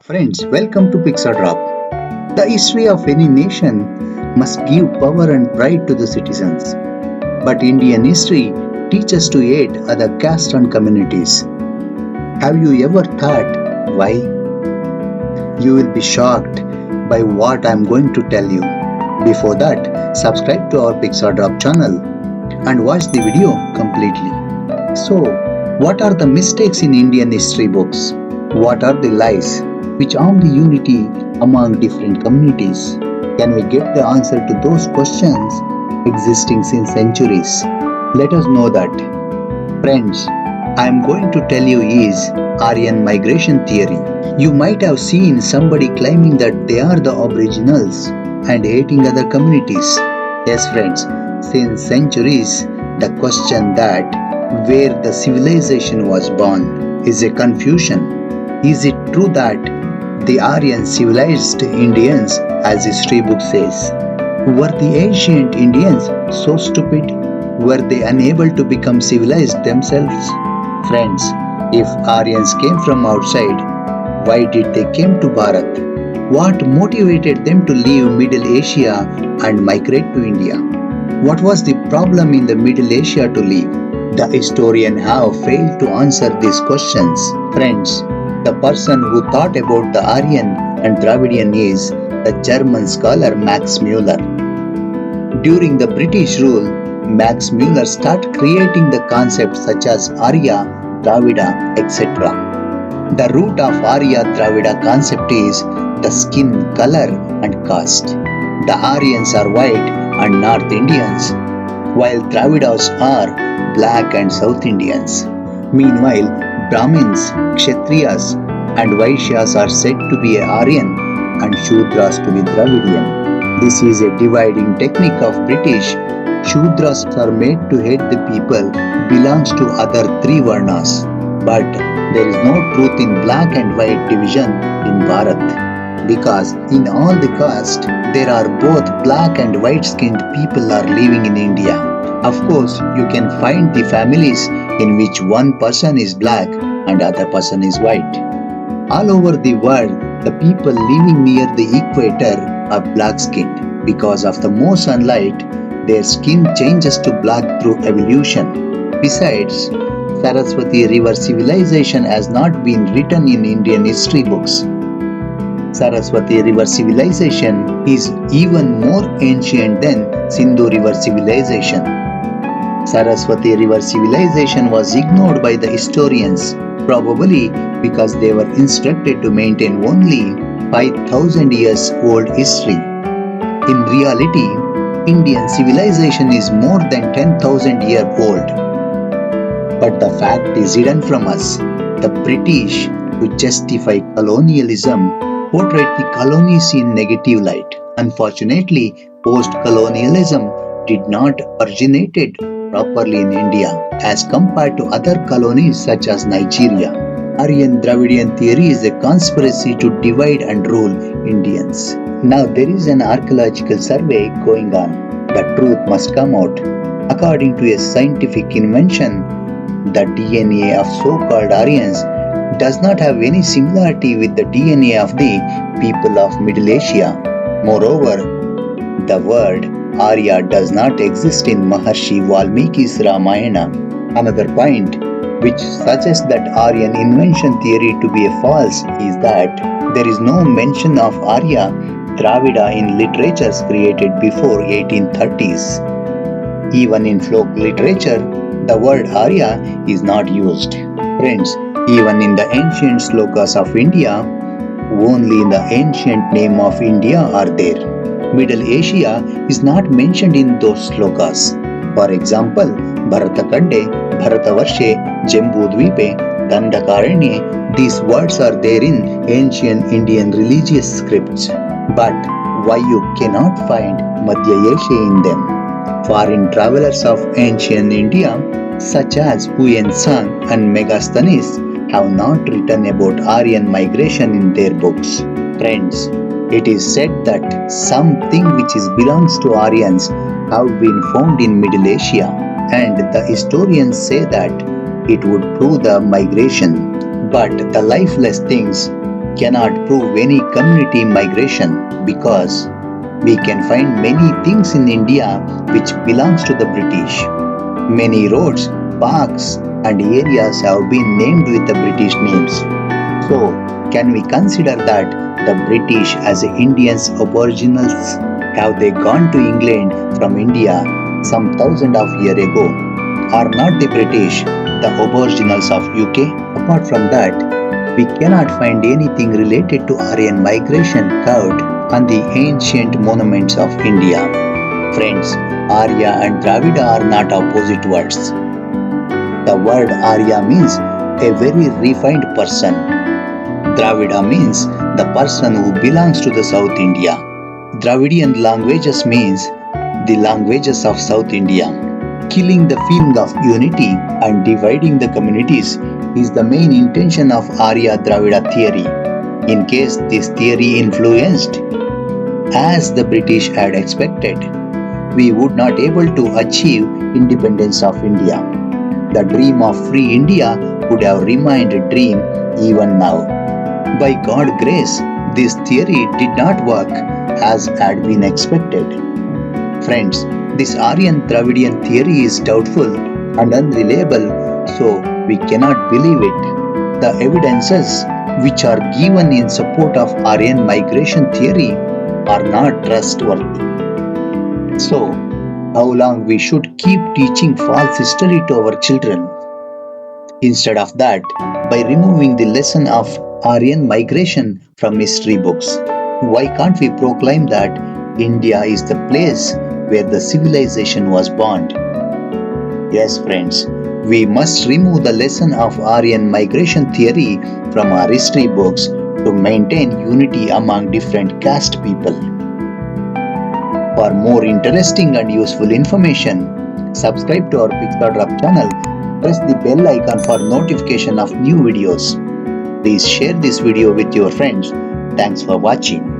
Friends, welcome to Pixar Drop. The history of any nation must give power and pride to the citizens. But Indian history teaches to aid other castes and communities. Have you ever thought why? You will be shocked by what I am going to tell you. Before that, subscribe to our Pixar Drop channel and watch the video completely. So, what are the mistakes in Indian history books? What are the lies which harm the unity among different communities? Can we get the answer to those questions existing since centuries? Let us know that. Friends, I am going to tell you is Aryan migration theory. You might have seen somebody claiming that they are the aboriginals and hating other communities. Yes, friends, since centuries, the question that where the civilization was born is a confusion. Is it true that the Aryan civilized Indians, as history book says? Were the ancient Indians so stupid? Were they unable to become civilized themselves? Friends, if Aryans came from outside, why did they came to Bharat? What motivated them to leave Middle Asia and migrate to India? What was the problem in the Middle Asia to leave? The historian have failed to answer these questions. Friends, the person who thought about the Aryan and Dravidian is the German scholar Max Muller. During the British rule, Max Muller started creating the concepts such as Arya, Dravida, etc. The root of Arya Dravida concept is the skin color and caste. The Aryans are white and North Indians, while Dravidas are black and South Indians. Meanwhile, Brahmins, Kshatriyas, and Vaishyas are said to be Aryan and Shudras to be Dravidian. This is a dividing technique of British. Shudras are made to hate the people belongs to other three Varnas. But there is no truth in black and white division in Bharat. Because in all the caste, there are both black and white skinned people are living in India. Of course, you can find the families in which one person is black and other person is white. All over the world, the people living near the equator are black skinned. Because of the more sunlight, their skin changes to black through evolution. Besides, Saraswati River civilization has not been written in Indian history books. Saraswati River civilization is even more ancient than Sindhu River civilization. Saraswati River civilization was ignored by the historians, probably because they were instructed to maintain only 5,000 years old history. In reality, Indian civilization is more than 10,000 years old. But the fact is hidden from us. The British, to justify colonialism, portrayed the colonies in negative light. Unfortunately, post-colonialism did not originate properly in India as compared to other colonies such as Nigeria. Aryan Dravidian theory is a conspiracy to divide and rule Indians. Now there is an archaeological survey going on. The truth must come out. According to a scientific invention, the DNA of so-called Aryans does not have any similarity with the DNA of the people of Middle Asia. Moreover, the word Arya does not exist in Maharshi Valmiki's Ramayana. Another point which suggests that Aryan invention theory to be a false is that there is no mention of Arya Dravida in literatures created before 1830s. Even in folk literature, the word Arya is not used. Friends, even in the ancient slokas of India, only in the ancient name of India are there. Middle Asia is not mentioned in those slokas. For example, Bharatakande, Bharatavarshe, Jambudvipe, Dandakaranye, these words are there in ancient Indian religious scripts. But why you cannot find Madhya Asia in them? Foreign travelers of ancient India, such as Huyen Tsang and Megasthenes, have not written about Aryan migration in their books. Friends, it is said that something which belongs to Aryans have been found in Middle Asia, and the historians say that it would prove the migration. But the lifeless things cannot prove any community migration because we can find many things in India which belongs to the British. Many roads, parks and areas have been named with the British names. So, can we consider that the British as Indians aboriginals have they gone to England from India some thousand of years ago? Are not the British the aboriginals of UK? Apart from that, we cannot find anything related to Aryan migration carved on the ancient monuments of India. Friends, Arya and Dravida are not opposite words. The word Arya means a very refined person. Dravida means the person who belongs to the South India. Dravidian languages means the languages of South India. Killing the feeling of unity and dividing the communities is the main intention of Arya Dravida theory. In case this theory influenced as the British had expected, we would not able to achieve independence of India. The dream of free India would have remained a dream even now. By God's grace, this theory did not work as had been expected. Friends, this Aryan Dravidian theory is doubtful and unreliable, so we cannot believe it. The evidences which are given in support of Aryan migration theory are not trustworthy. So, how long we should keep teaching false history to our children? Instead of that, by removing the lesson of Aryan migration from history books, why can't we proclaim that India is the place where the civilization was born? Yes, friends, we must remove the lesson of Aryan migration theory from our history books to maintain unity among different caste people. For more interesting and useful information, subscribe to our Pixardrop channel. Press the bell icon for notification of new videos. Please share this video with your friends. Thanks for watching.